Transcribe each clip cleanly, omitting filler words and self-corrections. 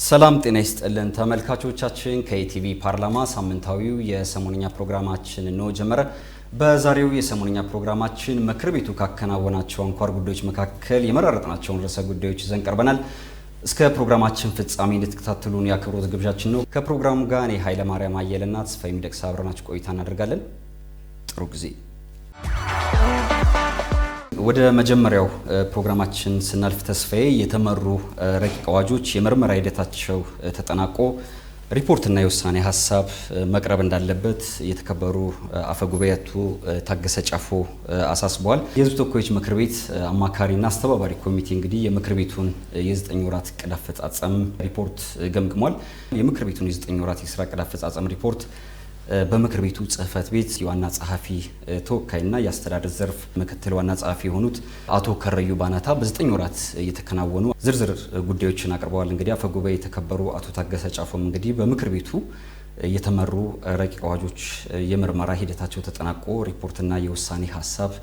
ሰላም ጤና ይስጥልን ተመልካቾቻችን ከኢቲቪ ፓርላማ ሳምንታዊው የሰሞንኛ ፕሮግራማችን ነው ጀመረ። በዛሬው የሰሞንኛ ፕሮግራማችን ምክር ቤቱ ካከናወናቸው አንኳር ጉዳዮች መካከል የመረጥናቸውን ርዕሰ ጉዳዮች ይዘን ቀርበናል። እስከ ፕሮግራማችን ፍጻሜ እንድትከታተሉን የአክብሮት ግብዣችን ነው። ከፕሮግራሙ ጋር እኔ ኃይለ ማርያም አየለና ተስፋዬ ሚደቅሳ አብረናችሁ ቆይታ እናደርጋለን። ጥሩ ጊዜ። ወደ መጀመሪያው ፕሮግራማችን ስናልፍ ተስፋዬ የተመሩ ረቂቅ አዋጆች የምርመራ ሂደታቸው ተጠናቆ ሪፖርትና የውሳኔ ሀሳብ መቅረብ እንዳለበት የተከበሩ አፈጉባኤ አቶ ታገሰ ጫፎ አሳስበዋል። የሕዝብ ተወካዮች ምክር ቤት አማካሪና አስተባባሪ ኮሚቴ እንግዲህ የምክር ቤቱን የ9 ወራት ዕቅድ አፈጻጸም ሪፖርት ገምግሟል። የምክር ቤቱን የ9 ወራት የስራ ዕቅድ አፈጻጸም ሪፖርት በምክር ቤቱ ጽህፈት ቤት የዋና ጸሐፊ ተወካይና የአስተዳደር ዘርፍ ምክትል ዋና ጸሐፊ የሆኑት አቶ ከረዩ ባናታ በ9 ወራት የተከናወኑ ዝርዝር ጉዳዮችን አቅርበዋል። እንግዲህ አፈጉባኤ የተከበሩ አቶ ታገሰ ጫፎም እንግዲህ በምክር ቤቱ የተመሩ ረቂቅ አዋጆች የምርመራ ሂደታቸው ተጠናቆ ሪፖርትና የውሳኔ ሀሳብ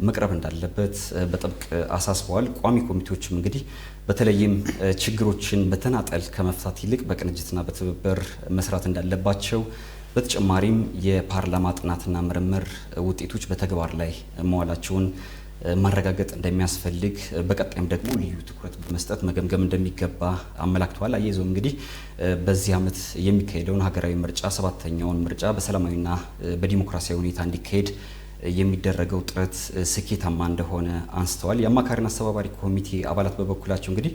መቅረብ እንዳለበት በጥብቅ አሳስበዋል። ቋሚ ኮሚቴዎችም እንግዲህ በተለይም ችግሮችን በተናጠል ከመፍታት ይልቅ በቅንጅትና በትብብር መስራት እንዳለባቸው በተጨማሪም የፓርላማ ጥናትና ምርምር ውጤቶች በተግባር ላይ መዋላቸውን ማረጋገጥ እንደሚያስፈልግ በቀጣይም ደግሞ ልዩ ትኩረት በመስጠት መገምገም እንደሚገባ አመላክተዋል። አያይዘው እንግዲህ በዚህ ዓመት የሚካሄደውን ሀገራዊ ምርጫ 7ኛውን ምርጫ በሰላማዊና በዲሞክራሲያዊ ሁኔታ እንዲካሄድ የሚደረገው ጥረት ስኬታማ እንደሆነ አንስተዋል። የአማካሪና አስተባባሪ ኮሚቴ አባላት በበኩላቸው እንግዲህ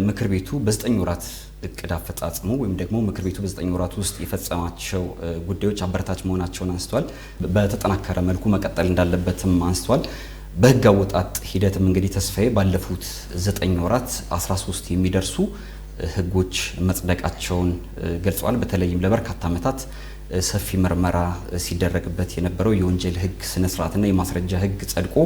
ምክር ቤቱ በ9 ወራት እቅድ አፈጻጸሙ ወይም ደግሞ ምክር ቤቱ በ9 ወራት ውስጥ የፈጸማቸው ጉዳዮች አበረታች መሆናቸውን አንስተዋል። በተጠናከረ መልኩ መቀጠል እንዳለበትም አንስተዋል። በህግ አወጣጥ ሂደትም እንግዲህ ተስፋዬ ባለፉት 9 ወራት 13 የሚደርሱ ህጎች መጽደቃቸውን ገልጸዋል። በተለይም ለበርካታ ዓመታት ሰፊ ምርመራ ሲደረግበት የነበረው የወንጀል ህግ ስነ ስርዓትና የማስረጃ ህግ ጸድቆ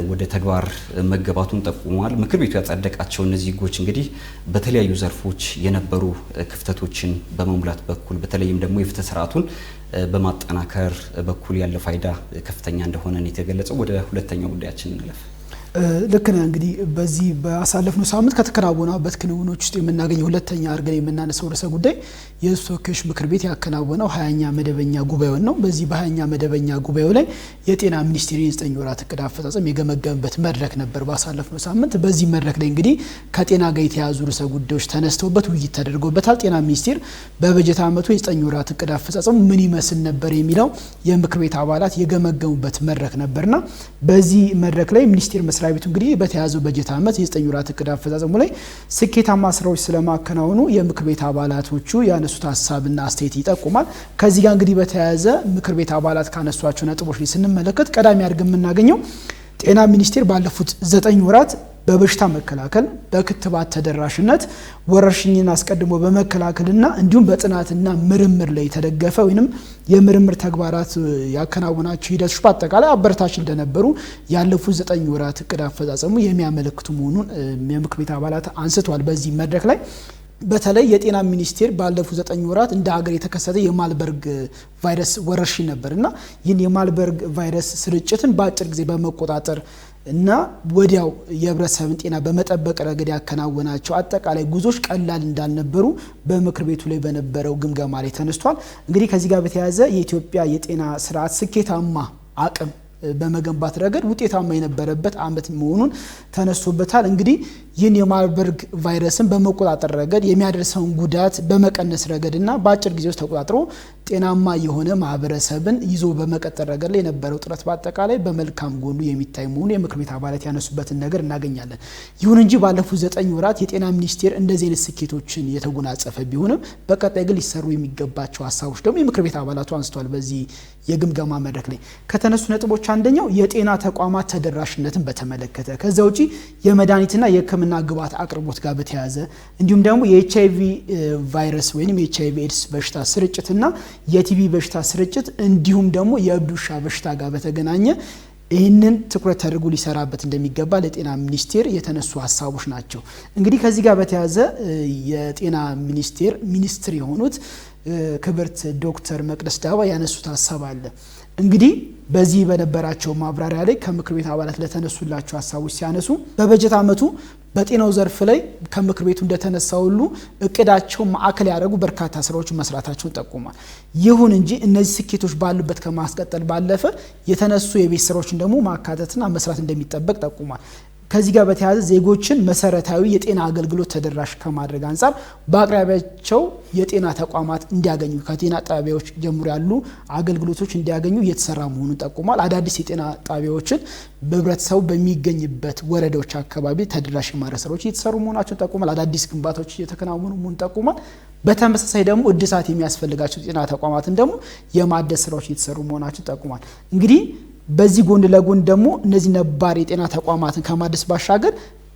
ወደ ተግባር መገባቱን ጠቁሟል። ምክር ቤቱ ያጸደቃቸው እነዚህ ህጎች እንግዲህ በተለያዩ ዘርፎች የነበሩ ክፍተቶችን በመሙላት በኩል በተለይም ደግሞ የፍትህ ስርዓቱን በማጠናከር በኩል ያለው ፋይዳ ከፍተኛ እንደሆነ ነው የተገለጸው። ወደ ሁለተኛው ጉዳያችን እንለፍ። ልክ ነህ። እንግዲህ በዚህ በአሳለፍነው ሳምንት ከተከናወኑበት ክንውኖች ውስጥ የምናገኘው ሁለተኛ አድርገን የምናነሳው ርዕሰ ጉዳይ የሕዝብ ተወካዮች ምክር ቤት ያከናወነው 20ኛ መደበኛ ጉባኤውን ነው። በዚህ በ20ኛ መደበኛ ጉባኤው ላይ የጤና ሚኒስቴር የ9 ወራት ዕቅድ አፈጻጸም የገመገመበት መድረክ ነበር ባሳለፍነው ሳምንት። በዚህ መድረክ ላይ እንግዲህ ከጤና ጋር የተያዙ ርዕሰ ጉዳዮች ተነስተውበት ውይይት ተደርጎበታል። ጤና ሚኒስቴር በበጀት ዓመቱ የ9 ወራት ዕቅድ አፈጻጸሙ ምን ይመስል ነበር የሚለው የምክር ቤት አባላት የገመገሙበት መድረክ ነበርና በዚህ መድረክ ላይ ሚኒስቴር መስሪያ ቤቱ እንግዲህ በተያዘው በጀት ዓመት የ9 ወራት ዕቅድ አፈጻጸሙ ላይ ስኬታማ ስራዎች ስለማከናወኑ የምክር ቤት አባላቶቹ ያነሱት ሀሳብና አስተያየት ይጠቁማል። ከዚህ ጋር እንግዲህ በተያያዘ ምክር ቤት አባላት ካነሷቸው ነጥቦች ላይ ስንመለከት ቀዳሚ አድርገን የምናገኘው ጤና ሚኒስቴር ባለፉት 9 ወራት በበሽታ መከላከል፣ በክትባት ተደራሽነት፣ ወረርሽኝን አስቀድሞ በመከላከልና እንዲሁም በጥናትና ምርምር ላይ የተደገፈ ወይንም የምርምር ተግባራት ያከናወናቸው ሂደቶች በአጠቃላይ አበረታች እንደነበሩ ያለፉት 9 ወራት ዕቅድ አፈጻጸሙ የሚያመለክቱ መሆኑን የምክር ቤት አባላት አንስተዋል። በዚህ መድረክ ላይ በተለይ የጤና ሚኒስቴር ባለፉት 9 ወራት እንደ ሀገር የተከሰተ የማልበርግ ቫይረስ ወረርሽኝ ነበርና ይህን የማልበርግ ቫይረስ ስርጭትን በአጭር ጊዜ በመቆጣጠር እና ወዲያው የህብረተሰብን ጤና በመጠበቅ ረገድ ያከናወናቸው አጠቃላይ ጉዞች ቀላል እንዳልነበሩ በምክር ቤቱ ላይ በነበረው ግምገማ ላይ ተነስቷል። እንግዲህ ከዚህ ጋር በተያያዘ የኢትዮጵያ የጤና ስርዓት ስኬታማ አቅም በመገንባት ረገድ ውጤታማ የነበረበት ዓመት መሆኑን ተነስቶበታል። እንግዲህ ይህን የማርበርግ ቫይረስን በመቆጣጠር ረገድ የሚያደርሰውን ጉዳት በመቀነስ ረገድና በአጭር ጊዜ ውስጥ ተቆጣጥሮ ጤናማ የሆነ ማህበረሰብን ይዞ በመቀጠል ረገድ ላይ የነበረው ጥረት በአጠቃላይ በመልካም ጎኑ የሚታይ መሆኑ የምክር ቤት አባላት ያነሱበትን ነገር እናገኛለን። ይሁን እንጂ ባለፉት 9 ወራት የጤና ሚኒስቴር እንደዚህ አይነት ስኬቶችን የተጎናጸፈ ቢሆንም በቀጣይ ግን ሊሰሩ የሚገባቸው ሀሳቦች ደግሞ የምክር ቤት አባላቱ አንስተዋል። በዚህ የግምገማ መድረክ ላይ ከተነሱ ነጥቦች አንደኛው የጤና ተቋማት ተደራሽነትን በተመለከተ ከዛ ውጪ የመድኃኒትና የሕክምና ግብዓት አቅርቦት ጋር በተያያዘ እንዲሁም ደግሞ የኤችአይቪ ቫይረስ ወይም የኤችአይቪ ኤድስ በሽታ ስርጭትና የቲቢ በሽታ ስርጭት እንዲሁም ደግሞ የእብድ ውሻ በሽታ ጋር በተገናኘ ይህንን ትኩረት ተደርጎ ሊሰራበት እንደሚገባ ለጤና ሚኒስቴር የተነሱ ሀሳቦች ናቸው። እንግዲህ ከዚህ ጋር በተያያዘ የጤና ሚኒስቴር ሚኒስትር የሆኑት ክብርት ዶክተር መቅደስ ዳባ ያነሱት ሀሳብ አለ። እንግዲህ በዚህ በነበራቸው ማብራሪያ ላይ ከምክር ቤት አባላት ለተነሱላቸው ሀሳቦች ሲያነሱ በበጀት ዓመቱ በጤናው ዘርፍ ላይ ከምክር ቤቱ እንደተነሳው ሁሉ እቅዳቸው ማዕከል ያደረጉ በርካታ ስራዎች መስራታቸውን ጠቁሟል። ይሁን እንጂ እነዚህ ስኬቶች ባሉበት ከማስቀጠል ባለፈ የተነሱ የቤት ስራዎችን ደግሞ ማካተትና መስራት እንደሚጠበቅ ጠቁሟል። ከዚህ ጋር በተያያዘ ዜጎችን መሰረታዊ የጤና አገልግሎት ተደራሽ ከማድረግ አንጻር በአቅራቢያቸው የጤና ተቋማት እንዲያገኙ ከጤና ጣቢያዎች ጀምሮ ያሉ አገልግሎቶች እንዲያገኙ እየተሰራ መሆኑን ጠቁሟል። አዳዲስ የጤና ጣቢያዎችን በህብረተሰቡ በሚገኝበት ወረዳዎች አካባቢ ተደራሽ የማድረግ ስራዎች እየተሰሩ መሆናቸውን ጠቁሟል። አዳዲስ ግንባታዎች እየተከናወኑ መሆኑን ጠቁሟል። በተመሳሳይ ደግሞ እድሳት የሚያስፈልጋቸው ጤና ተቋማትን ደግሞ የማደስ ስራዎች እየተሰሩ መሆናቸውን ጠቁሟል። እንግዲህ በዚህ ጎን ለጎን ደግሞ እነዚህ ነባር የጤና ተቋማትን ከማደስ ባሻገር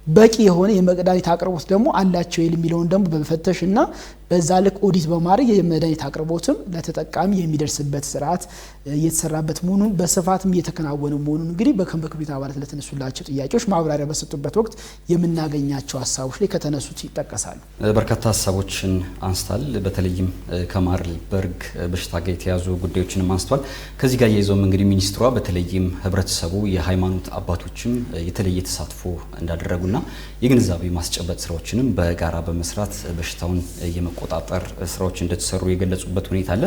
በቂ የሆነ የመድኃኒት አቅርቦት ደግሞ አላቸው የሚለውን ደግሞ በመፈተሽና በዛ ልክ ኦዲት በማድረግ የመድኃኒት አቅርቦትም ለተጠቃሚ የሚደርስበት ስርዓት እየተሰራበት መሆኑን በስፋትም እየተከናወነ መሆኑን እንግዲህ በምክር ቤት አባላት ለተነሱላቸው ጥያቄዎች ማብራሪያ በሰጡበት ወቅት የምናገኛቸው ሀሳቦች ላይ ከተነሱት ይጠቀሳሉ። በርካታ ሀሳቦችን አንስቷል። በተለይም ከማርበርግ በሽታ ጋር የተያዙ ጉዳዮችንም አንስቷል። ከዚህ ጋር የይዘውም እንግዲህ ሚኒስትሯ በተለይም ህብረተሰቡ የሃይማኖት አባቶችም የተለየ ተሳትፎ እንዳደረጉና የግንዛቤ ማስጨበጥ ስራዎችንም በጋራ በመስራት በሽታውን የመቆጣጠር ስራዎች እንደተሰሩ የገለጹበት ሁኔታ አለ።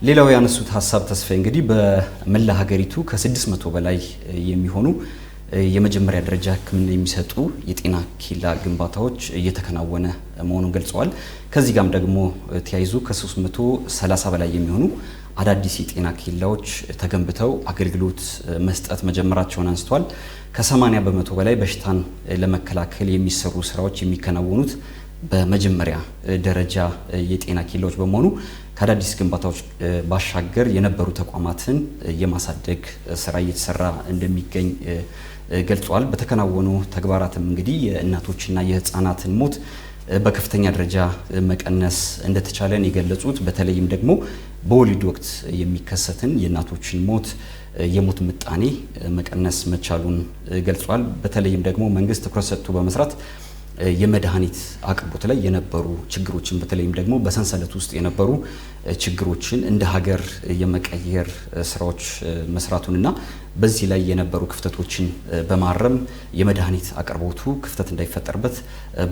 ሌላው ያነሱት ሀሳብ ተስፋዬ እንግዲህ በመላ ሀገሪቱ ከ600 በላይ የሚሆኑ የመጀመሪያ ደረጃ ሕክምና የሚሰጡ የጤና ኬላ ግንባታዎች እየተከናወነ መሆኑን ገልጸዋል። ከዚህ ጋርም ደግሞ ተያይዞ ከ330 በላይ የሚሆኑ አዳዲስ የጤና ኬላዎች ተገንብተው አገልግሎት መስጠት መጀመራቸውን አንስተዋል። ከ80 በመቶ በላይ በሽታን ለመከላከል የሚሰሩ ስራዎች የሚከናወኑት በመጀመሪያ ደረጃ የጤና ኬላዎች በመሆኑ ከአዳዲስ ግንባታዎች ባሻገር የነበሩ ተቋማትን የማሳደግ ስራ እየተሰራ እንደሚገኝ ገልጿል። በተከናወኑ ተግባራትም እንግዲህ የእናቶችና የህፃናትን ሞት በከፍተኛ ደረጃ መቀነስ እንደተቻለን የገለጹት በተለይም ደግሞ በወሊድ ወቅት የሚከሰትን የእናቶችን ሞት የሞት ምጣኔ መቀነስ መቻሉን ገልጿል። በተለይም ደግሞ መንግስት ትኩረት ሰጥቶ በመስራት የመድኃኒት አቅርቦት ላይ የነበሩ ችግሮችን በተለይም ደግሞ በሰንሰለት ውስጥ የነበሩ ችግሮችን እንደ ሀገር የመቀየር ስራዎች መስራቱንና በዚህ ላይ የነበሩ ክፍተቶችን በማረም የመድኃኒት አቅርቦቱ ክፍተት እንዳይፈጠርበት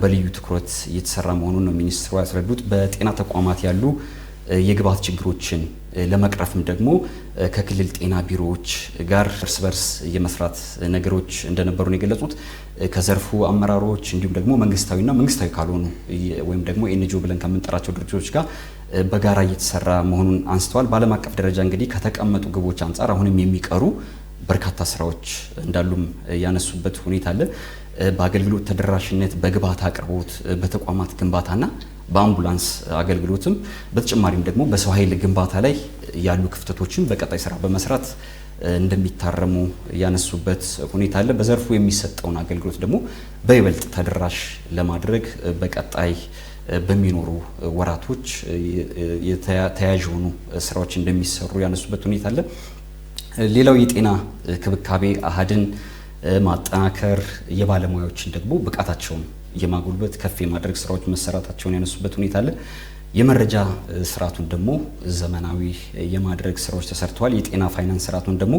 በልዩ ትኩረት እየተሰራ መሆኑን ነው ሚኒስትሩ ያስረዱት። በጤና ተቋማት ያሉ የግብዓት ችግሮችን ለመቅረፍም ደግሞ ከክልል ጤና ቢሮዎች ጋር እርስ በርስ የመስራት ነገሮች እንደነበሩ ነው የገለጹት። ከዘርፉ አመራሮች እንዲሁም ደግሞ መንግስታዊና መንግስታዊ ካልሆኑ ወይም ደግሞ ኤንጂኦ ብለን ከምንጠራቸው ድርጅቶች ጋር በጋራ እየተሰራ መሆኑን አንስተዋል። በዓለም አቀፍ ደረጃ እንግዲህ ከተቀመጡ ግቦች አንጻር አሁንም የሚቀሩ በርካታ ስራዎች እንዳሉም ያነሱበት ሁኔታ አለ። በአገልግሎት ተደራሽነት፣ በግብዓት አቅርቦት፣ በተቋማት ግንባታና በአምቡላንስ አገልግሎትም በተጨማሪም ደግሞ በሰው ኃይል ግንባታ ላይ ያሉ ክፍተቶችን በቀጣይ ስራ በመስራት እንደሚታረሙ ያነሱበት ሁኔታ አለ። በዘርፉ የሚሰጠውን አገልግሎት ደግሞ በይበልጥ ተደራሽ ለማድረግ በቀጣይ በሚኖሩ ወራቶች ተያያዥ የሆኑ ስራዎች እንደሚሰሩ ያነሱበት ሁኔታ አለ። ሌላው የጤና ክብካቤ አሃድን ማጠናከር፣ የባለሙያዎችን ደግሞ ብቃታቸውን የማጉልበት ከፍ የማድረግ ስራዎች መሰራታቸውን ያነሱበት ሁኔታ አለ። የመረጃ ስርዓቱን ደግሞ ዘመናዊ የማድረግ ስራዎች ተሰርተዋል። የጤና ፋይናንስ ስርዓቱን ደግሞ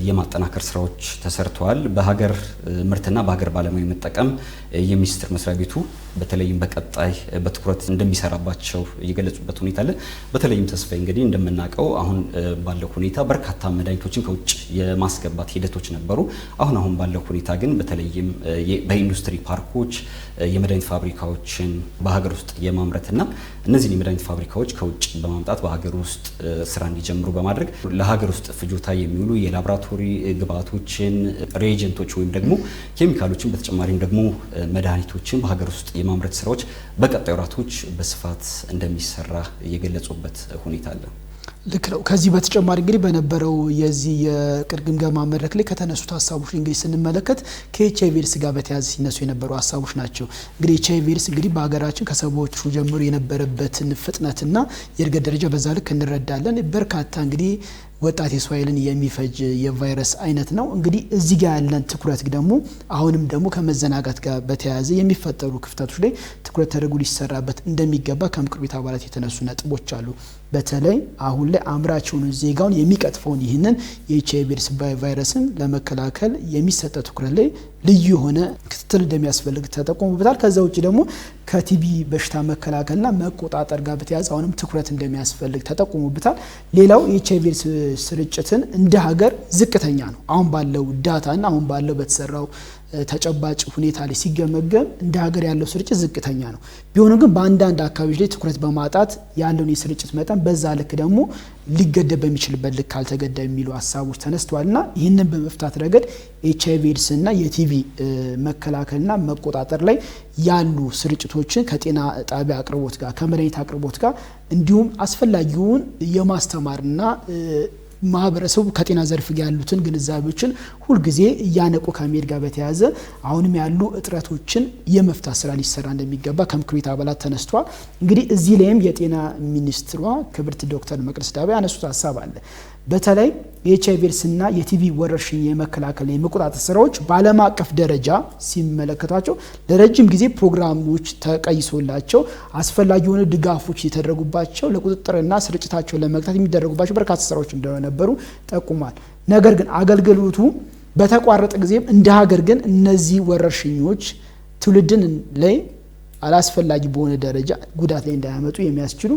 የማጠናከር ስራዎች ተሰርተዋል። በሀገር ምርትና በሀገር ባለሙያ መጠቀም የሚኒስቴር መስሪያ ቤቱ በተለይም በቀጣይ በትኩረት እንደሚሰራባቸው የገለጹበት ሁኔታ አለ። በተለይም ተስፋዬ እንግዲህ እንደምናውቀው አሁን ባለው ሁኔታ በርካታ መድኃኒቶችን ከውጭ የማስገባት ሂደቶች ነበሩ። አሁን ባለው ሁኔታ ግን በተለይም በኢንዱስትሪ ፓርኮች የመድኃኒት ፋብሪካዎችን በሀገር ውስጥ የማምረትና እነዚህን የመድኃኒት ፋብሪካዎች ከውጭ በማምጣት በሀገር ውስጥ ስራ እንዲጀምሩ በማድረግ ለሀገር ውስጥ ፍጆታ የሚውሉ የላቦራቶሪ ግብዓቶችን፣ ሬጀንቶች ወይም ደግሞ ኬሚካሎችን በተጨማሪም ደግሞ መድኃኒቶችን በሀገር ውስጥ የማምረት ስራዎች በቀጣይ ወራቶች በስፋት እንደሚሰራ የገለጹበት ሁኔታ አለ። ልክ ነው። ከዚህ በተጨማሪ እንግዲህ በነበረው የዚህ የቅድመ ግምገማ መድረክ ላይ ከተነሱት ሀሳቦች እንግዲህ ስንመለከት ከኤችአይቪ ኤድስ ጋር በተያያዘ ሲነሱ የነበሩ ሀሳቦች ናቸው። እንግዲህ ኤችአይቪ ኤድስ እንግዲህ በሀገራችን ከሰዎቹ ጀምሮ የነበረበትን ፍጥነትና የእድገት ደረጃ በዛ ልክ እንረዳለን። በርካታ እንግዲህ ወጣት የሰው ኃይልን የሚፈጅ የቫይረስ አይነት ነው። እንግዲህ እዚህ ጋር ያለን ትኩረት ደግሞ አሁንም ደግሞ ከመዘናጋት ጋር በተያያዘ የሚፈጠሩ ክፍተቶች ላይ ትኩረት ተደርጎ ሊሰራበት እንደሚገባ ከምክር ቤት አባላት የተነሱ ነጥቦች አሉ። በተለይ አሁን ላይ አምራች የሆኑ ዜጋውን የሚቀጥፈውን ይህንን የኤችአይቪ ኤድስ ቫይረስን ለመከላከል የሚሰጠው ትኩረት ላይ ልዩ የሆነ ክትትል እንደሚያስፈልግ ተጠቆሙበታል። ከዛ ውጭ ደግሞ ከቲቢ በሽታ መከላከልና መቆጣጠር ጋር በተያያዘ አሁንም ትኩረት እንደሚያስፈልግ ተጠቆሙበታል። ሌላው የኤችአይቪ ኤድስ ስርጭትን እንደ ሀገር ዝቅተኛ ነው። አሁን ባለው ዳታና አሁን ባለው በተሰራው ተጨባጭ ሁኔታ ላይ ሲገመገም እንደ ሀገር ያለው ስርጭት ዝቅተኛ ነው። ቢሆንም ግን በአንዳንድ አካባቢዎች ላይ ትኩረት በማጣት ያለውን የስርጭት መጠን በዛ ልክ ደግሞ ሊገደብ በሚችልበት ልክ ካልተገደበ የሚሉ ሀሳቦች ተነስተዋልና ይህንን በመፍታት ረገድ ኤችአይቪ ኤድስና የቲቪ መከላከልና መቆጣጠር ላይ ያሉ ስርጭቶችን ከጤና ጣቢያ አቅርቦት ጋር ከመድኃኒት አቅርቦት ጋር እንዲሁም አስፈላጊውን የማስተማርና ማህበረሰቡ ከጤና ዘርፍ ጋር ያሉትን ግንዛቤዎችን ሁልጊዜ እያነቁ ከመሄድ ጋር በተያያዘ አሁንም ያሉ እጥረቶችን የመፍታት ስራ ሊሰራ እንደሚገባ ከምክር ቤት አባላት ተነስቷል። እንግዲህ እዚህ ላይም የጤና ሚኒስትሯ ክብርት ዶክተር መቅደስ ዳባ ያነሱት ሀሳብ አለ። በተለይ የኤችአይቪ ኤድስና የቲቪ ወረርሽኝ የመከላከል የመቆጣጠር ስራዎች በዓለም አቀፍ ደረጃ ሲመለከቷቸው ለረጅም ጊዜ ፕሮግራሞች ተቀይሶላቸው አስፈላጊ የሆኑ ድጋፎች የተደረጉባቸው ለቁጥጥርና ስርጭታቸውን ለመግታት የሚደረጉባቸው በርካታ ስራዎች እንደነበሩ ጠቁሟል። ነገር ግን አገልግሎቱ በተቋረጠ ጊዜም እንደ ሀገር ግን እነዚህ ወረርሽኞች ትውልድን ላይ አላስፈላጊ በሆነ ደረጃ ጉዳት ላይ እንዳያመጡ የሚያስችሉ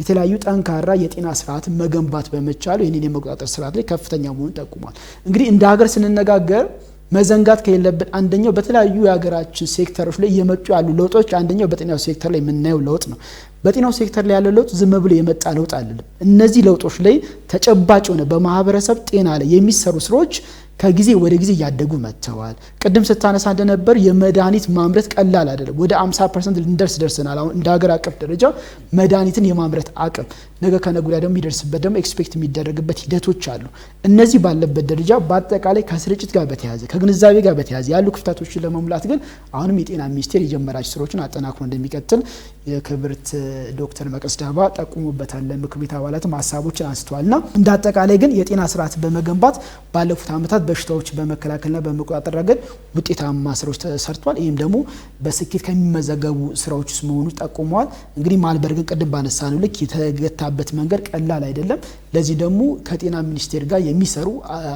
የተለያዩ ጠንካራ የጤና ስርዓት መገንባት በመቻሉ ይህንን የመቆጣጠር ስርዓት ላይ ከፍተኛ መሆኑን ጠቁሟል። እንግዲህ እንደ ሀገር ስንነጋገር መዘንጋት ከሌለብን አንደኛው በተለያዩ የሀገራችን ሴክተሮች ላይ እየመጡ ያሉ ለውጦች አንደኛው በጤናው ሴክተር ላይ የምናየው ለውጥ ነው። በጤናው ሴክተር ላይ ያለው ለውጥ ዝም ብሎ የመጣ ለውጥ አይደለም። እነዚህ ለውጦች ላይ ተጨባጭ ሆነ በማህበረሰብ ጤና ላይ የሚሰሩ ስራዎች ከጊዜ ወደ ጊዜ እያደጉ መጥተዋል። ቅድም ስታነሳ እንደነበር የመድኃኒት ማምረት ቀላል አይደለም። ወደ 50% ልንደርስ ደርሰናል። አሁን እንደ ሀገር አቀፍ ደረጃ መድኃኒትን የማምረት አቅም ነገ ከነገ ወዲያ ደግሞ የሚደርስበት ደግሞ ኤክስፔክት የሚደረግበት ሂደቶች አሉ። እነዚህ ባለበት ደረጃ በአጠቃላይ ከስርጭት ጋር በተያያዘ ከግንዛቤ ጋር በተያያዘ ያሉ ክፍተቶችን ለመሙላት ግን አሁንም የጤና ሚኒስቴር የጀመራቸው ስራዎችን አጠናክሮ እንደሚቀጥል የክብርት ዶክተር መቅደስ ዳባ ጠቁሙበታል። ለምክር ቤት አባላትም ሀሳቦችን አንስተዋልና እንደ አጠቃላይ ግን የጤና ስርዓት በመገንባት ባለፉት ዓመታት በሽታዎች በመከላከልና በመቆጣጠር ረገድ ውጤታማ ስራዎች ተሰርቷል። ይህም ደግሞ በስኬት ከሚመዘገቡ ስራዎች ውስጥ መሆኑ ጠቁመዋል። እንግዲህ ማልበርግን ቅድም ባነሳነው ልክ የተገታበት መንገድ ቀላል አይደለም። ለዚህ ደግሞ ከጤና ሚኒስቴር ጋር የሚሰሩ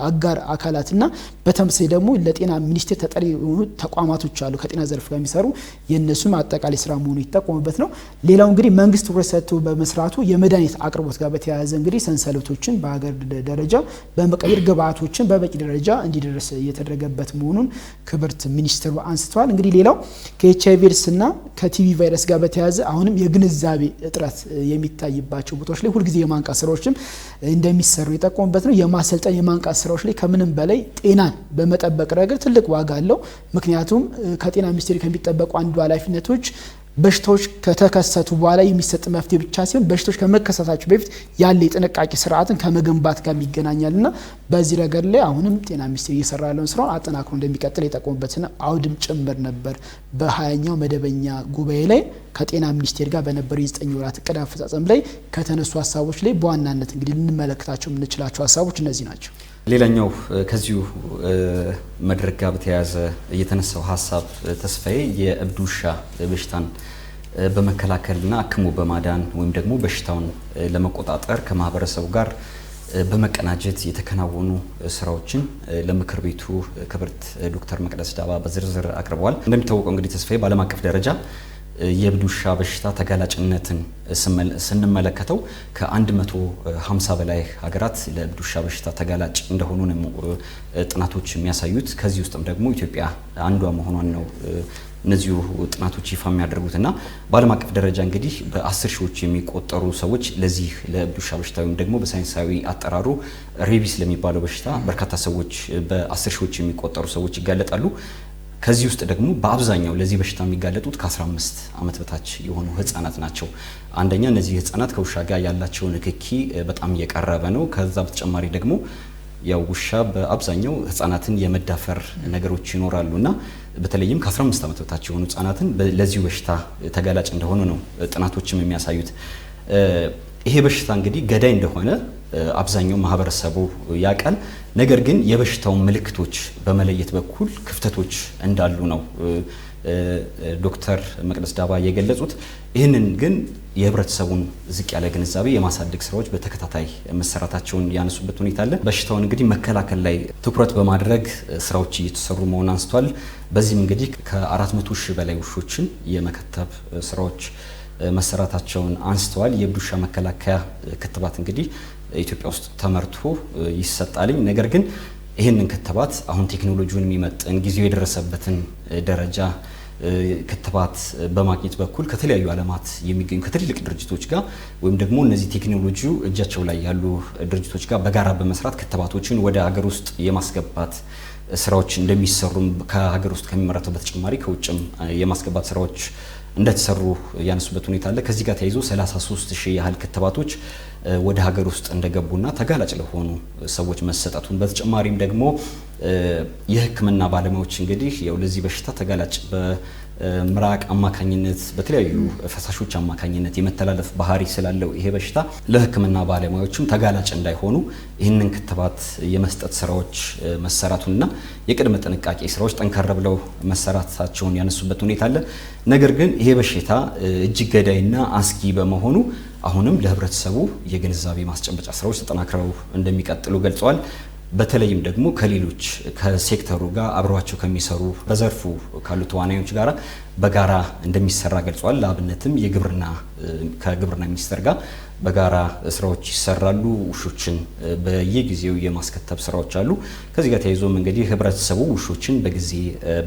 አጋር አካላትና በተመሳሳይ ደግሞ ለጤና ሚኒስቴር ተጠሪ የሆኑ ተቋማቶች አሉ ከጤና ዘርፍ ጋር የሚሰሩ የእነሱም አጠቃላይ ስራ መሆኑ ይጠቆምበት ነው። ሌላው እንግዲህ መንግስት ትኩረት ሰጥቶ በመስራቱ የመድኃኒት አቅርቦት ጋር በተያያዘ እንግዲህ ሰንሰለቶችን በሀገር ደረጃ በመቀየር ግብአቶችን በበቂ ደረጃ እንዲደርስ እየተደረገበት መሆኑን ክብርት ሚኒስትሩ አንስተዋል። እንግዲህ ሌላው ከኤችአይቪ ኤድስና ከቲቪ ቫይረስ ጋር በተያያዘ አሁንም የግንዛቤ እጥረት የሚታይባቸው ቦታዎች ላይ ሁልጊዜ የማንቃት ስራዎችም እንደሚሰሩ የጠቆሙበት ነው። የማሰልጠን የማንቃት ስራዎች ላይ ከምንም በላይ ጤናን በመጠበቅ ረገድ ትልቅ ዋጋ አለው። ምክንያቱም ከጤና ሚኒስቴር ከሚጠበቁ አንዱ ኃላፊነቶች በሽታዎች ከተከሰቱ በኋላ የሚሰጥ መፍትሄ ብቻ ሲሆን በሽታዎች ከመከሰታቸው በፊት ያለ የጥንቃቄ ስርዓትን ከመገንባት ጋር ይገናኛልና በዚህ ረገድ ላይ አሁንም ጤና ሚኒስቴር እየሰራ ያለውን ስራውን አጠናክሮ እንደሚቀጥል የጠቆሙበትና አውድም ጭምር ነበር። በ20ኛው መደበኛ ጉባኤ ላይ ከጤና ሚኒስቴር ጋር በነበረው የ9 ወራት እቅድ አፈጻጸም ላይ ከተነሱ ሀሳቦች ላይ በዋናነት እንግዲህ ልንመለከታቸው የምንችላቸው ሀሳቦች እነዚህ ናቸው። ሌላኛው ከዚሁ መድረክ ጋር በተያያዘ የተነሳው ሀሳብ ተስፋዬ የእብድ ውሻ በሽታን በመከላከልና አክሞ በማዳን ወይም ደግሞ በሽታውን ለመቆጣጠር ከማህበረሰቡ ጋር በመቀናጀት የተከናወኑ ስራዎችን ለምክር ቤቱ ክብርት ዶክተር መቅደስ ዳባ በዝርዝር አቅርበዋል። እንደሚታወቀው እንግዲህ ተስፋዬ በዓለም አቀፍ ደረጃ የእብድ ውሻ በሽታ ተጋላጭነትን ስንመለከተው ከ150 በላይ ሀገራት ለእብድ ውሻ በሽታ ተጋላጭ እንደሆኑ ነው ጥናቶች የሚያሳዩት። ከዚህ ውስጥም ደግሞ ኢትዮጵያ አንዷ መሆኗን ነው እነዚሁ ጥናቶች ይፋ የሚያደርጉትና በዓለም አቀፍ ደረጃ እንግዲህ በ10 ሺዎች የሚቆጠሩ ሰዎች ለዚህ ለእብድ ውሻ በሽታ ወይም ደግሞ በሳይንሳዊ አጠራሩ ሬቢስ ለሚባለው በሽታ በርካታ ሰዎች በ10 ሺዎች የሚቆጠሩ ሰዎች ይጋለጣሉ። ከዚህ ውስጥ ደግሞ በአብዛኛው ለዚህ በሽታ የሚጋለጡት ከ15 ዓመት በታች የሆኑ ህፃናት ናቸው። አንደኛ እነዚህ ህፃናት ከውሻ ጋር ያላቸው ንክኪ በጣም እየቀረበ ነው። ከዛ በተጨማሪ ደግሞ ያው ውሻ በአብዛኛው ህፃናትን የመዳፈር ነገሮች ይኖራሉና በተለይም ከ15 ዓመት በታች የሆኑ ህፃናትን ለዚህ በሽታ ተጋላጭ እንደሆኑ ነው ጥናቶችም የሚያሳዩት። ይሄ በሽታ እንግዲህ ገዳይ እንደሆነ አብዛኛው ማህበረሰቡ ያውቃል። ነገር ግን የበሽታውን ምልክቶች በመለየት በኩል ክፍተቶች እንዳሉ ነው ዶክተር መቅደስ ዳባ የገለጹት። ይህንን ግን የህብረተሰቡን ዝቅ ያለ ግንዛቤ የማሳደግ ስራዎች በተከታታይ መሰራታቸውን ያነሱበት ሁኔታ አለ። በሽታውን እንግዲህ መከላከል ላይ ትኩረት በማድረግ ስራዎች እየተሰሩ መሆኑን አንስተዋል። በዚህም እንግዲህ ከ400 ሺህ በላይ ውሾችን የመከተብ ስራዎች መሰራታቸውን አንስተዋል። የእብድ ውሻ መከላከያ ክትባት እንግዲህ ኢትዮጵያ ውስጥ ተመርቶ ይሰጣልኝ። ነገር ግን ይህንን ክትባት አሁን ቴክኖሎጂውን የሚመጥን ጊዜው የደረሰበትን ደረጃ ክትባት በማግኘት በኩል ከተለያዩ ዓለማት የሚገኙ ከትልልቅ ድርጅቶች ጋር ወይም ደግሞ እነዚህ ቴክኖሎጂው እጃቸው ላይ ያሉ ድርጅቶች ጋር በጋራ በመስራት ክትባቶችን ወደ ሀገር ውስጥ የማስገባት ስራዎች እንደሚሰሩም ከሀገር ውስጥ ከሚመረተው በተጨማሪ ከውጭም የማስገባት ስራዎች እንደተሰሩ ያነሱበት ሁኔታ አለ። ከዚህ ጋር ተያይዞ 33000 ያህል ክትባቶች ወደ ሀገር ውስጥ እንደገቡና ተጋላጭ ለሆኑ ሰዎች መሰጠቱን በተጨማሪም ደግሞ የሕክምና ባለሙያዎች እንግዲህ ያው ለዚህ በሽታ ተጋላጭ በምራቅ አማካኝነት በተለያዩ ፈሳሾች አማካኝነት የመተላለፍ ባህሪ ስላለው ይሄ በሽታ ለሕክምና ባለሙያዎችም ተጋላጭ እንዳይሆኑ ይህንን ክትባት የመስጠት ስራዎች መሰራቱንና የቅድመ ጥንቃቄ ስራዎች ጠንከር ብለው መሰራታቸውን ያነሱበት ሁኔታ አለ። ነገር ግን ይሄ በሽታ እጅግ ገዳይና አስጊ በመሆኑ አሁንም ለህብረተሰቡ የግንዛቤ ማስጨበጫ ስራዎች ተጠናክረው እንደሚቀጥሉ ገልጸዋል። በተለይም ደግሞ ከሌሎች ከሴክተሩ ጋር አብረዋቸው ከሚሰሩ በዘርፉ ካሉ ተዋናዮች ጋር በጋራ እንደሚሰራ ገልጸዋል። ለአብነትም ከግብርና ሚኒስቴር ጋር በጋራ ስራዎች ይሰራሉ። ውሾችን በየጊዜው የማስከተብ ስራዎች አሉ። ከዚህ ጋር ተያይዞም እንግዲህ ህብረተሰቡ ውሾችን በጊዜ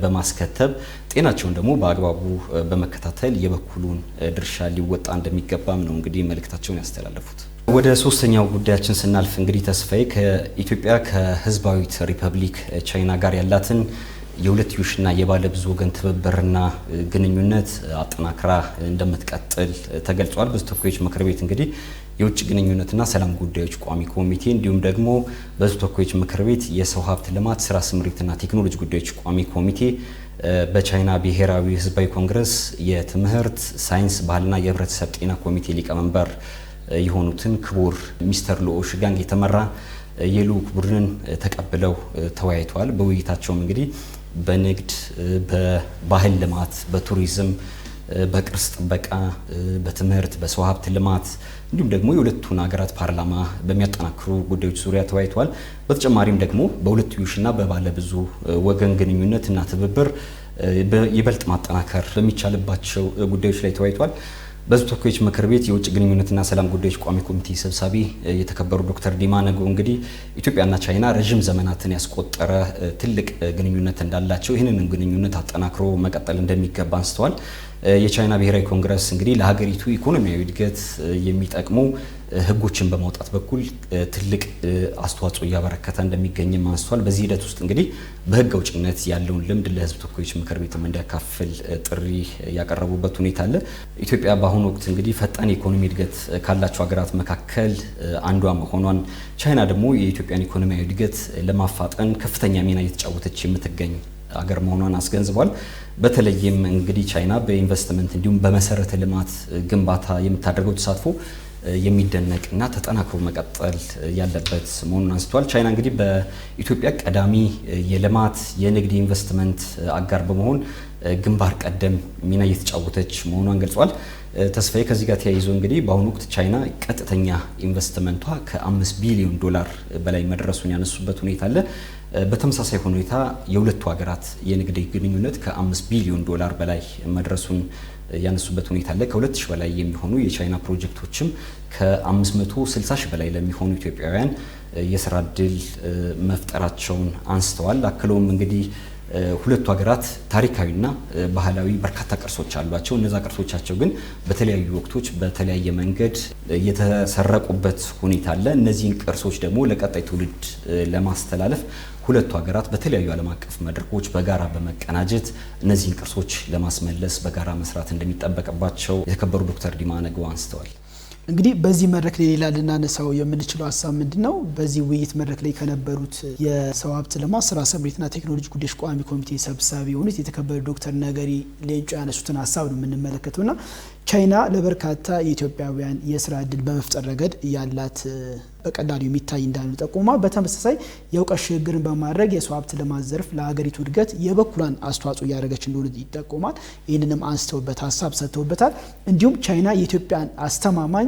በማስከተብ ጤናቸውን ደግሞ በአግባቡ በመከታተል የበኩሉን ድርሻ ሊወጣ እንደሚገባም ነው እንግዲህ መልእክታቸውን ያስተላለፉት። ወደ ሶስተኛው ጉዳያችን ስናልፍ እንግዲህ ተስፋዬ ከኢትዮጵያ ከህዝባዊት ሪፐብሊክ ቻይና ጋር ያላትን የሁለትዮሽና የባለ ብዙ ወገን ትብብርና ግንኙነት አጠናክራ እንደምትቀጥል ተገልጿል። በህዝብ ተወካዮች ምክር ቤት እንግዲህ የውጭ ግንኙነትና ሰላም ጉዳዮች ቋሚ ኮሚቴ እንዲሁም ደግሞ በህዝብ ተወካዮች ምክር ቤት የሰው ሀብት ልማት ስራ ስምሪትና ቴክኖሎጂ ጉዳዮች ቋሚ ኮሚቴ በቻይና ብሔራዊ ህዝባዊ ኮንግረስ የትምህርት ሳይንስ ባህልና የህብረተሰብ ጤና ኮሚቴ ሊቀመንበር የሆኑትን ክቡር ሚስተር ሉኦ ሽጋንግ የተመራ የልዑክ ቡድንን ተቀብለው ተወያይተዋል። በውይይታቸውም እንግዲህ በንግድ፣ በባህል ልማት፣ በቱሪዝም፣ በቅርስ ጥበቃ፣ በትምህርት፣ በሰው ሀብት ልማት እንዲሁም ደግሞ የሁለቱን ሀገራት ፓርላማ በሚያጠናክሩ ጉዳዮች ዙሪያ ተወያይተዋል። በተጨማሪም ደግሞ በሁለትዮሽና በባለ ብዙ ወገን ግንኙነትና ትብብር ይበልጥ ማጠናከር በሚቻልባቸው ጉዳዮች ላይ ተወያይተዋል። በህዝብ ተወካዮች ምክር ቤት የውጭ ግንኙነትና ሰላም ጉዳዮች ቋሚ ኮሚቴ ሰብሳቢ የተከበሩ ዶክተር ዲማ ነጎ እንግዲህ ኢትዮጵያና ቻይና ረዥም ዘመናትን ያስቆጠረ ትልቅ ግንኙነት እንዳላቸው ይህንን ግንኙነት አጠናክሮ መቀጠል እንደሚገባ አንስተዋል። የቻይና ብሔራዊ ኮንግረስ እንግዲህ ለሀገሪቱ ኢኮኖሚያዊ እድገት የሚጠቅሙ ህጎችን በማውጣት በኩል ትልቅ አስተዋጽኦ እያበረከተ እንደሚገኝም አንስተዋል። በዚህ ሂደት ውስጥ እንግዲህ በህግ አውጭነት ያለውን ልምድ ለህዝብ ተወካዮች ምክር ቤትም እንዲያካፍል ጥሪ ያቀረቡበት ሁኔታ አለ። ኢትዮጵያ በአሁኑ ወቅት እንግዲህ ፈጣን የኢኮኖሚ እድገት ካላቸው ሀገራት መካከል አንዷ መሆኗን፣ ቻይና ደግሞ የኢትዮጵያን ኢኮኖሚያዊ እድገት ለማፋጠን ከፍተኛ ሚና እየተጫወተች የምትገኝ አገር መሆኗን አስገንዝቧል። በተለይም እንግዲህ ቻይና በኢንቨስትመንት እንዲሁም በመሰረተ ልማት ግንባታ የምታደርገው ተሳትፎ የሚደነቅና ተጠናክሮ መቀጠል ያለበት መሆኑን አንስቷል። ቻይና እንግዲህ በኢትዮጵያ ቀዳሚ የልማት የንግድ ኢንቨስትመንት አጋር በመሆን ግንባር ቀደም ሚና እየተጫወተች መሆኗን ገልጿል። ተስፋዬ ከዚህ ጋር ተያይዞ እንግዲህ በአሁኑ ወቅት ቻይና ቀጥተኛ ኢንቨስትመንቷ ከ5 ቢሊዮን ዶላር በላይ መድረሱን ያነሱበት ሁኔታ አለ። በተመሳሳይ ሁኔታ የሁለቱ ሀገራት የንግድ ግንኙነት ከ5 ቢሊዮን ዶላር በላይ መድረሱን ያነሱበት ሁኔታ አለ። ከ2000 በላይ የሚሆኑ የቻይና ፕሮጀክቶችም ከ560 ሺህ በላይ ለሚሆኑ ኢትዮጵያውያን የስራ እድል መፍጠራቸውን አንስተዋል። አክለውም እንግዲህ ሁለቱ ሀገራት ታሪካዊና ባህላዊ በርካታ ቅርሶች አሏቸው። እነዛ ቅርሶቻቸው ግን በተለያዩ ወቅቶች በተለያየ መንገድ የተሰረቁበት ሁኔታ አለ። እነዚህን ቅርሶች ደግሞ ለቀጣይ ትውልድ ለማስተላለፍ ሁለቱ ሀገራት በተለያዩ ዓለም አቀፍ መድረኮች በጋራ በመቀናጀት እነዚህን ቅርሶች ለማስመለስ በጋራ መስራት እንደሚጠበቅባቸው የተከበሩ ዶክተር ዲማ ነገዎ አንስተዋል። እንግዲህ በዚህ መድረክ ላይ ሌላ ልናነሳው የምንችለው ሀሳብ ምንድነው? በዚህ ውይይት መድረክ ላይ ከነበሩት የሰው ሀብት ልማት ስራ ስምሪትና ቴክኖሎጂ ጉዳዮች ቋሚ ኮሚቴ ሰብሳቢ የሆኑት የተከበሩ ዶክተር ነገሪ ሌንጮ ያነሱትን ሀሳብ ነው የምንመለከተውና ቻይና ለበርካታ የኢትዮጵያውያን የስራ እድል በመፍጠር ረገድ ያላት በቀላሉ የሚታይ እንዳሉ ጠቁማ በተመሳሳይ የእውቀት ሽግግርን በማድረግ የሰው ሀብት ልማት ዘርፍ ለሀገሪቱ እድገት የበኩሏን አስተዋጽኦ እያደረገች እንደሆነ ይጠቁማል። ይህንንም አንስተውበት ሀሳብ ሰጥተውበታል። እንዲሁም ቻይና የኢትዮጵያን አስተማማኝ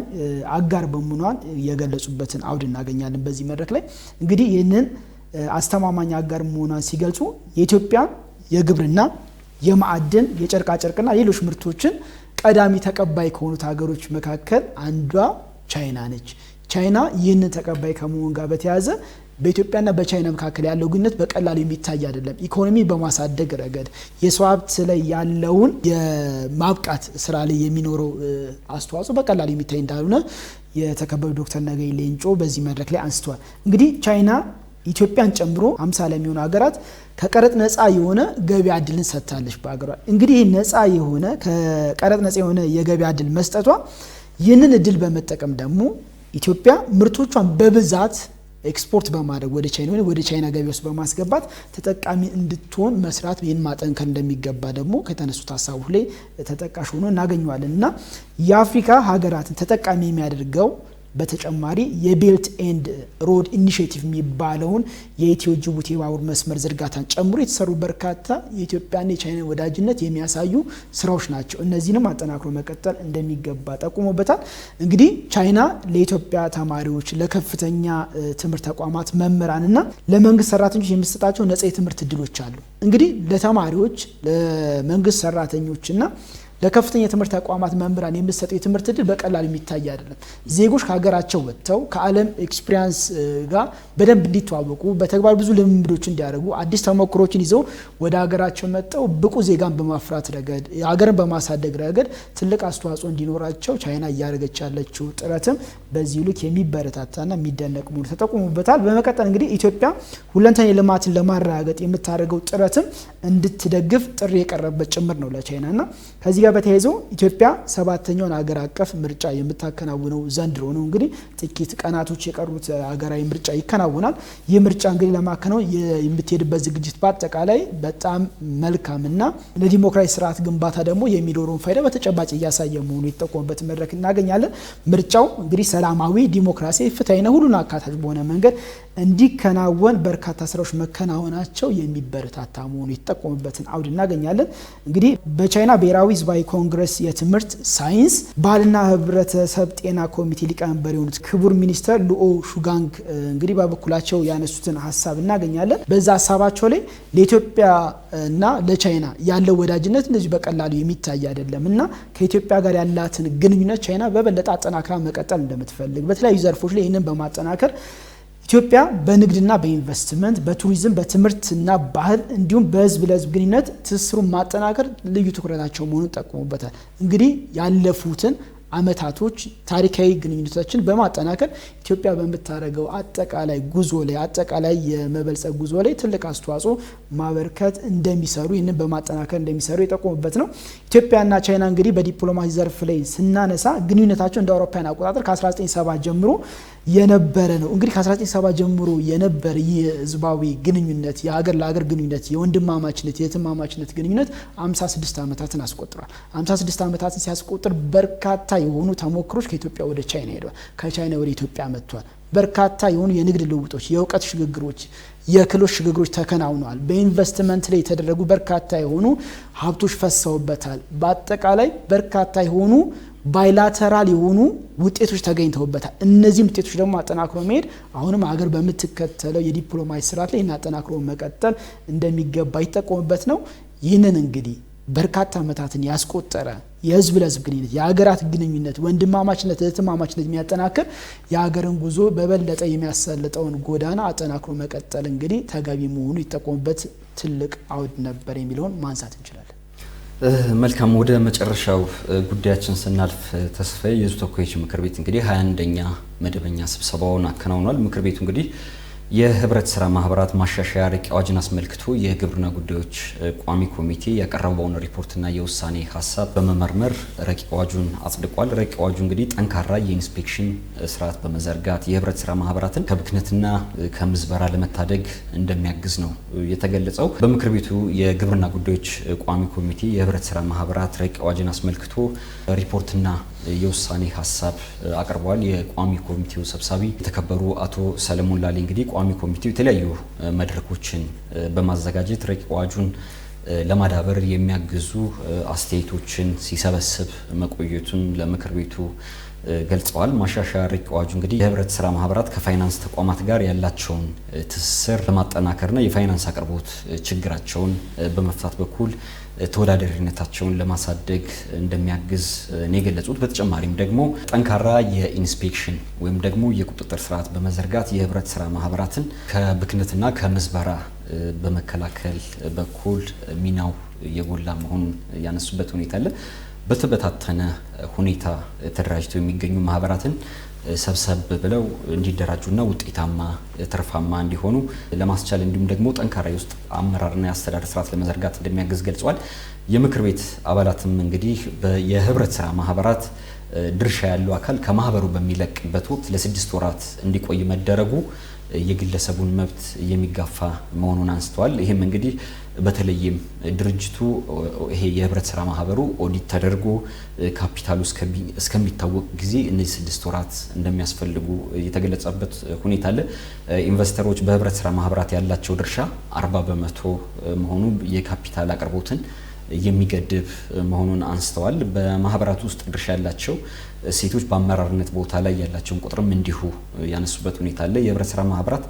አጋር በመሆኗን የገለጹበትን አውድ እናገኛለን። በዚህ መድረክ ላይ እንግዲህ ይህንን አስተማማኝ አጋር መሆኗን ሲገልጹ የኢትዮጵያ የግብርና፣ የማዕድን፣ የጨርቃጨርቅና ሌሎች ምርቶችን ቀዳሚ ተቀባይ ከሆኑት ሀገሮች መካከል አንዷ ቻይና ነች። ቻይና ይህንን ተቀባይ ከመሆን ጋር በተያያዘ በኢትዮጵያና በቻይና መካከል ያለው ግንኙነት በቀላሉ የሚታይ አይደለም። ኢኮኖሚ በማሳደግ ረገድ የሰው ሀብት ላይ ያለውን የማብቃት ስራ ላይ የሚኖረው አስተዋጽኦ በቀላሉ የሚታይ እንዳልሆነ የተከበሩ ዶክተር ነገሪ ሌንጮ በዚህ መድረክ ላይ አንስተዋል። እንግዲህ ቻይና ኢትዮጵያን ጨምሮ 50 ለሚሆኑ ሀገራት ከቀረጥ ነፃ የሆነ ገበያ እድልን ሰጥታለች በአገሯ። እንግዲህ ነፃ የሆነ ከቀረጥ ነፃ የሆነ የገበያ እድል መስጠቷ ይህንን እድል በመጠቀም ደግሞ ኢትዮጵያ ምርቶቿን በብዛት ኤክስፖርት በማድረግ ወደ ቻይና ገበያ ውስጥ በማስገባት ተጠቃሚ እንድትሆን መስራት ይህን ማጠንከር እንደሚገባ ደግሞ ከተነሱት ሀሳቦች ላይ ተጠቃሽ ሆኖ እናገኘዋለን እና የአፍሪካ ሀገራትን ተጠቃሚ የሚያደርገው በተጨማሪ የቤልት ኤንድ ሮድ ኢኒሼቲቭ የሚባለውን የኢትዮ ጅቡቲ ባቡር መስመር ዝርጋታን ጨምሮ የተሰሩ በርካታ የኢትዮጵያና የቻይና ወዳጅነት የሚያሳዩ ስራዎች ናቸው። እነዚህንም አጠናክሮ መቀጠል እንደሚገባ ጠቁሞበታል። እንግዲህ ቻይና ለኢትዮጵያ ተማሪዎች፣ ለከፍተኛ ትምህርት ተቋማት መምህራንና ለመንግስት ሰራተኞች የሚሰጣቸው ነፃ የትምህርት እድሎች አሉ። እንግዲህ ለተማሪዎች፣ ለመንግስት ሰራተኞችና ለከፍተኛ የትምህርት ተቋማት መምህራን የሚሰጠው የትምህርት እድል በቀላል የሚታይ አይደለም። ዜጎች ከሀገራቸው ወጥተው ከዓለም ኤክስፒሪየንስ ጋር በደንብ እንዲተዋወቁ በተግባር ብዙ ልምምዶች እንዲያደርጉ አዲስ ተሞክሮችን ይዘው ወደ ሀገራቸው መጥተው ብቁ ዜጋን በማፍራት ረገድ ሀገርን በማሳደግ ረገድ ትልቅ አስተዋጽኦ እንዲኖራቸው ቻይና እያደረገች ያለችው ጥረትም በዚህ ልክ የሚበረታታና የሚደነቅ መሆኑ ተጠቁሙበታል። በመቀጠል እንግዲህ ኢትዮጵያ ሁለንተናዊ ልማትን ለማረጋገጥ የምታደርገው ጥረትም እንድትደግፍ ጥሪ የቀረበበት ጭምር ነው ለቻይናና ከዚህ ጋር በተያይዞ ኢትዮጵያ 7ኛውን ሀገር አቀፍ ምርጫ የምታከናውነው ዘንድሮ ነው። እንግዲህ ጥቂት ቀናቶች የቀሩት ሀገራዊ ምርጫ ይከናወናል። ይህ ምርጫ እንግዲህ ለማከናወን የምትሄድበት ዝግጅት በአጠቃላይ በጣም መልካምና ለዲሞክራሲ ስርዓት ግንባታ ደግሞ የሚኖረውን ፋይዳ በተጨባጭ እያሳየ መሆኑ የተጠቆመበት መድረክ እናገኛለን። ምርጫው እንግዲህ ሰላማዊ፣ ዲሞክራሲ፣ ፍትሃዊና ሁሉን አካታች በሆነ መንገድ እንዲከናወን በርካታ ስራዎች መከናወናቸው የሚበረታታ መሆኑ የተጠቆመበትን አውድ እናገኛለን። እንግዲህ በቻይና ብሔራዊ ህዝባዊ ኮንግረስ የትምህርት ሳይንስ ባህልና ህብረተሰብ ጤና ኮሚቴ ሊቀመንበር የሆኑት ክቡር ሚኒስተር ሉኦ ሹጋንግ እንግዲህ በበኩላቸው ያነሱትን ሀሳብ እናገኛለን። በዛ ሀሳባቸው ላይ ለኢትዮጵያ እና ለቻይና ያለው ወዳጅነት እንደዚህ በቀላሉ የሚታይ አይደለም እና ከኢትዮጵያ ጋር ያላትን ግንኙነት ቻይና በበለጠ አጠናክራ መቀጠል እንደምትፈልግ በተለያዩ ዘርፎች ላይ ይህንን በማጠናከር ኢትዮጵያ በንግድና በኢንቨስትመንት፣ በቱሪዝም፣ በትምህርትና ባህል እንዲሁም በህዝብ ለህዝብ ግንኙነት ትስስሩን ማጠናከር ልዩ ትኩረታቸው መሆኑን ጠቁሙበታል። እንግዲህ ያለፉትን አመታቶች ታሪካዊ ግንኙነቶችን በማጠናከር ኢትዮጵያ በምታደርገው አጠቃላይ ጉዞ ላይ አጠቃላይ የመበልጸግ ጉዞ ላይ ትልቅ አስተዋጽኦ ማበርከት እንደሚሰሩ ይህንን በማጠናከር እንደሚሰሩ የጠቆሙበት ነው። ኢትዮጵያና ቻይና እንግዲህ በዲፕሎማሲ ዘርፍ ላይ ስናነሳ ግንኙነታቸው እንደ አውሮፓውያን አቆጣጠር ከ1970 ጀምሮ የነበረ ነው። እንግዲህ ከ1970 ጀምሮ የነበረ የህዝባዊ ግንኙነት የሀገር ለሀገር ግንኙነት የወንድማማችነት የእህትማማችነት ግንኙነት 56 ዓመታትን አስቆጥሯል። 56 ዓመታትን ሲያስቆጥር በርካታ የሆኑ ተሞክሮች ከኢትዮጵያ ወደ ቻይና ሄደዋል። ከቻይና ወደ ኢትዮጵያ መጥቷል። በርካታ የሆኑ የንግድ ልውጦች፣ የእውቀት ሽግግሮች፣ የክህሎት ሽግግሮች ተከናውነዋል። በኢንቨስትመንት ላይ የተደረጉ በርካታ የሆኑ ሀብቶች ፈሰውበታል። በአጠቃላይ በርካታ የሆኑ ባይላተራል የሆኑ ውጤቶች ተገኝተውበታል። እነዚህም ውጤቶች ደግሞ አጠናክሮ መሄድ አሁንም ሀገር በምትከተለው የዲፕሎማሲ ስርዓት ላይ አጠናክሮ መቀጠል እንደሚገባ ይጠቆምበት ነው። ይህንን እንግዲህ በርካታ ዓመታትን ያስቆጠረ የህዝብ ለህዝብ ግንኙነት የሀገራት ግንኙነት ወንድማማችነት እህትማማችነት የሚያጠናክር የሀገርን ጉዞ በበለጠ የሚያሳልጠውን ጎዳና አጠናክሮ መቀጠል እንግዲህ ተገቢ መሆኑ ይጠቆምበት ትልቅ አውድ ነበር የሚለውን ማንሳት እንችላለን። መልካም ወደ መጨረሻው ጉዳያችን ስናልፍ ተስፋዬ የህዝብ ተወካዮች ምክር ቤት እንግዲህ 21ኛ መደበኛ ስብሰባውን አከናውኗል። ምክር ቤቱ እንግዲህ የህብረት ስራ ማህበራት ማሻሻያ ረቂቅ አዋጅን አስመልክቶ የግብርና ጉዳዮች ቋሚ ኮሚቴ ያቀረበውን ሪፖርትና የውሳኔ ሀሳብ በመመርመር ረቂቅ አዋጁን አጽድቋል። ረቂቅ አዋጁ እንግዲህ ጠንካራ የኢንስፔክሽን ስርዓት በመዘርጋት የህብረት ስራ ማህበራትን ከብክነትና ከምዝበራ ለመታደግ እንደሚያግዝ ነው የተገለጸው። በምክር ቤቱ የግብርና ጉዳዮች ቋሚ ኮሚቴ የህብረት ስራ ማህበራት ረቂቅ አዋጅን አስመልክቶ ሪፖርትና የውሳኔ ሀሳብ አቅርበዋል። የቋሚ ኮሚቴው ሰብሳቢ የተከበሩ አቶ ሰለሞን ላሌ እንግዲህ ቋሚ ኮሚቴው የተለያዩ መድረኮችን በማዘጋጀት ረቂቅ አዋጁን ለማዳበር የሚያግዙ አስተያየቶችን ሲሰበስብ መቆየቱን ለምክር ቤቱ ገልጸዋል። ማሻሻያ ረቂቅ አዋጁ እንግዲህ የህብረት ስራ ማህበራት ከፋይናንስ ተቋማት ጋር ያላቸውን ትስስር ለማጠናከርና የፋይናንስ አቅርቦት ችግራቸውን በመፍታት በኩል ተወዳዳሪነታቸውን ለማሳደግ እንደሚያግዝ ነው የገለጹት። በተጨማሪም ደግሞ ጠንካራ የኢንስፔክሽን ወይም ደግሞ የቁጥጥር ስርዓት በመዘርጋት የህብረት ስራ ማህበራትን ከብክነትና ከምዝበራ በመከላከል በኩል ሚናው የጎላ መሆኑን ያነሱበት ሁኔታ አለ። በተበታተነ ሁኔታ ተደራጅተው የሚገኙ ማህበራትን ሰብሰብ ብለው እንዲደራጁና ውጤታማ ትርፋማ እንዲሆኑ ለማስቻል እንዲሁም ደግሞ ጠንካራ የውስጥ አመራርና የአስተዳደር ስርዓት ለመዘርጋት እንደሚያግዝ ገልጸዋል። የምክር ቤት አባላትም እንግዲህ የህብረት ስራ ማህበራት ድርሻ ያለው አካል ከማህበሩ በሚለቅበት ወቅት ለ6 ወራት እንዲቆይ መደረጉ የግለሰቡን መብት የሚጋፋ መሆኑን አንስተዋል። ይህም እንግዲህ በተለይም ድርጅቱ ይሄ የህብረት ስራ ማህበሩ ኦዲት ተደርጎ ካፒታሉ እስከሚታወቅ ጊዜ እነዚህ 6 ወራት እንደሚያስፈልጉ የተገለጸበት ሁኔታ አለ። ኢንቨስተሮች በህብረት ስራ ማህበራት ያላቸው ድርሻ 40% መሆኑ የካፒታል አቅርቦትን የሚገድብ መሆኑን አንስተዋል። በማህበራቱ ውስጥ ድርሻ ያላቸው ሴቶች በአመራርነት ቦታ ላይ ያላቸውን ቁጥርም እንዲሁ ያነሱበት ሁኔታ አለ። የህብረት ስራ ማህበራት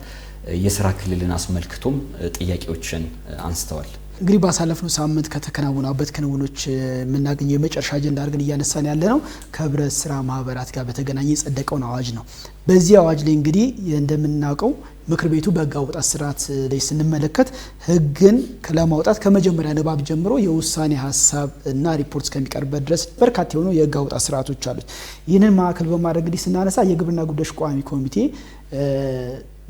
የስራ ክልልን አስመልክቶም ጥያቄዎችን አንስተዋል። እንግዲህ ባሳለፍነው ሳምንት ከተከናወኑበት ክንውኖች የምናገኘው የመጨረሻ አጀንዳ አድርገን እያነሳን ያለ ነው ከህብረት ስራ ማህበራት ጋር በተገናኘ የጸደቀውን አዋጅ ነው። በዚህ አዋጅ ላይ እንግዲህ እንደምናውቀው ምክር ቤቱ በህግ አወጣጥ ስርዓት ላይ ስንመለከት ህግን ለማውጣት ከመጀመሪያ ንባብ ጀምሮ የውሳኔ ሀሳብ እና ሪፖርት እስከሚቀርበት ድረስ በርካታ የሆኑ የህግ አወጣጥ ስርዓቶች አሉት። ይህንን ማዕከል በማድረግ እንግዲህ ስናነሳ የግብርና ጉዳዮች ቋሚ ኮሚቴ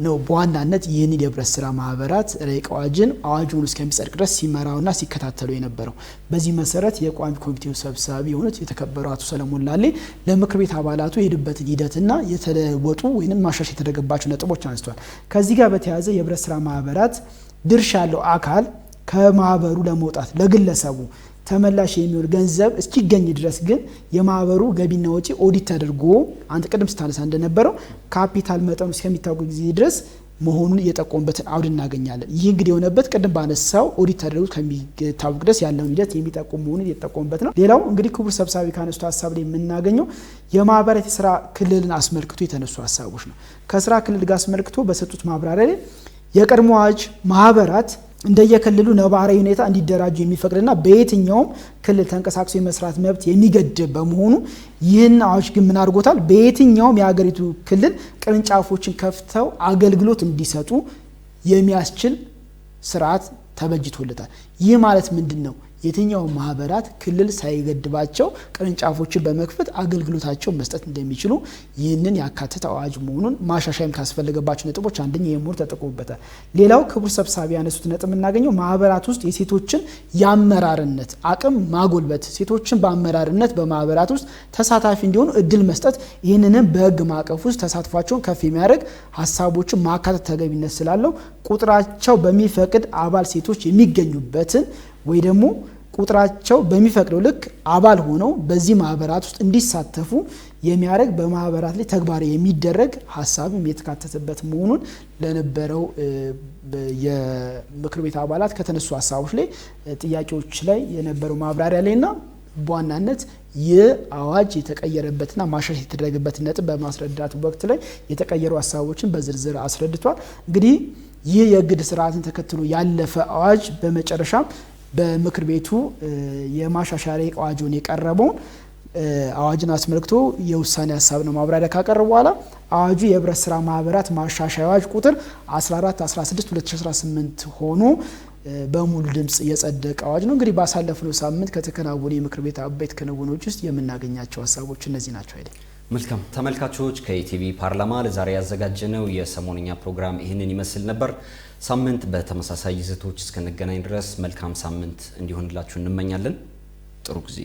ነው በዋናነት ይህንን የህብረት ስራ ማህበራት ረቂቅ አዋጅን አዋጁን እስከሚጸድቅ ድረስ ሲመራውና ሲከታተሉ የነበረው። በዚህ መሰረት የቋሚ ኮሚቴው ሰብሳቢ የሆኑት የተከበሩ አቶ ሰለሞን ላሌ ለምክር ቤት አባላቱ የሄዱበትን ሂደትና የተለወጡ ወይም ማሻሻያ የተደረገባቸው ነጥቦች አንስተዋል። ከዚህ ጋር በተያያዘ የህብረት ስራ ማህበራት ድርሻ ያለው አካል ከማህበሩ ለመውጣት ለግለሰቡ ተመላሽ የሚሆን ገንዘብ እስኪገኝ ድረስ ግን የማህበሩ ገቢና ወጪ ኦዲት ተደርጎ አንተ ቀደም ስታነሳ እንደነበረው ካፒታል መጠኑ እስከሚታወቅ ጊዜ ድረስ መሆኑን እየጠቆሙበትን አውድ እናገኛለን። ይህ እንግዲህ የሆነበት ቀደም ባነሳው ኦዲት ተደርጎ ከሚታወቅ ድረስ ያለውን ሂደት የሚጠቁም መሆኑን እየጠቆሙበት ነው። ሌላው እንግዲህ ክቡር ሰብሳቢ ካነሱት ሀሳብ ላይ የምናገኘው የማህበራት የስራ ክልልን አስመልክቶ የተነሱ ሀሳቦች ነው። ከስራ ክልል ጋር አስመልክቶ በሰጡት ማብራሪያ ላይ የቀድሞ አዋጅ ማህበራት እንደየክልሉ ነባራዊ ሁኔታ እንዲደራጁ የሚፈቅድና በየትኛውም ክልል ተንቀሳቅሶ የመስራት መብት የሚገድብ በመሆኑ ይህን አዋጅ ግን ምን አድርጎታል? በየትኛውም የሀገሪቱ ክልል ቅርንጫፎችን ከፍተው አገልግሎት እንዲሰጡ የሚያስችል ስርዓት ተበጅቶለታል። ይህ ማለት ምንድን ነው? የትኛው ማህበራት ክልል ሳይገድባቸው ቅርንጫፎችን በመክፈት አገልግሎታቸው መስጠት እንደሚችሉ ይህንን ያካተተ አዋጅ መሆኑን ማሻሻያም ካስፈለገባቸው ነጥቦች አንደኛ የምሁር ተጠቅሞበታል። ሌላው ክቡር ሰብሳቢ ያነሱት ነጥብ የምናገኘው ማህበራት ውስጥ የሴቶችን የአመራርነት አቅም ማጎልበት፣ ሴቶችን በአመራርነት በማህበራት ውስጥ ተሳታፊ እንዲሆኑ እድል መስጠት፣ ይህንንም በህግ ማዕቀፍ ውስጥ ተሳትፏቸውን ከፍ የሚያደርግ ሀሳቦችን ማካተት ተገቢነት ስላለው ቁጥራቸው በሚፈቅድ አባል ሴቶች የሚገኙበትን ወይ ደግሞ ቁጥራቸው በሚፈቅደው ልክ አባል ሆነው በዚህ ማህበራት ውስጥ እንዲሳተፉ የሚያደርግ በማህበራት ላይ ተግባራዊ የሚደረግ ሀሳብም የተካተተበት መሆኑን ለነበረው የምክር ቤት አባላት ከተነሱ ሀሳቦች ላይ ጥያቄዎች ላይ የነበረው ማብራሪያ ላይና በዋናነት የአዋጅ የተቀየረበትና ማሻሻያ የተደረገበት ነጥብ በማስረዳት ወቅት ላይ የተቀየሩ ሀሳቦችን በዝርዝር አስረድቷል። እንግዲህ ይህ የግድ ስርዓትን ተከትሎ ያለፈ አዋጅ በመጨረሻ በምክር ቤቱ የማሻሻያ ረቂቅ አዋጁን የቀረበውን አዋጅን አስመልክቶ የውሳኔ ሀሳብ ነው ማብራሪያ ካቀረቡ በኋላ አዋጁ የህብረት ስራ ማህበራት ማሻሻያ አዋጅ ቁጥር 14/16/2018 ሆኖ በሙሉ ድምጽ የጸደቀ አዋጅ ነው። እንግዲህ ባሳለፍነው ሳምንት ከተከናወኑ የምክር ቤት አበይት ክንውኖች ውስጥ የምናገኛቸው ሀሳቦች እነዚህ ናቸው አይደል? መልካም ተመልካቾች፣ ከኢቲቪ ፓርላማ ለዛሬ ያዘጋጀነው የሰሞንኛ ፕሮግራም ይህንን ይመስል ነበር። ሳምንት በተመሳሳይ ይዘቶች እስከነገናኝ ድረስ መልካም ሳምንት እንዲሆንላችሁ እንመኛለን። ጥሩ ጊዜ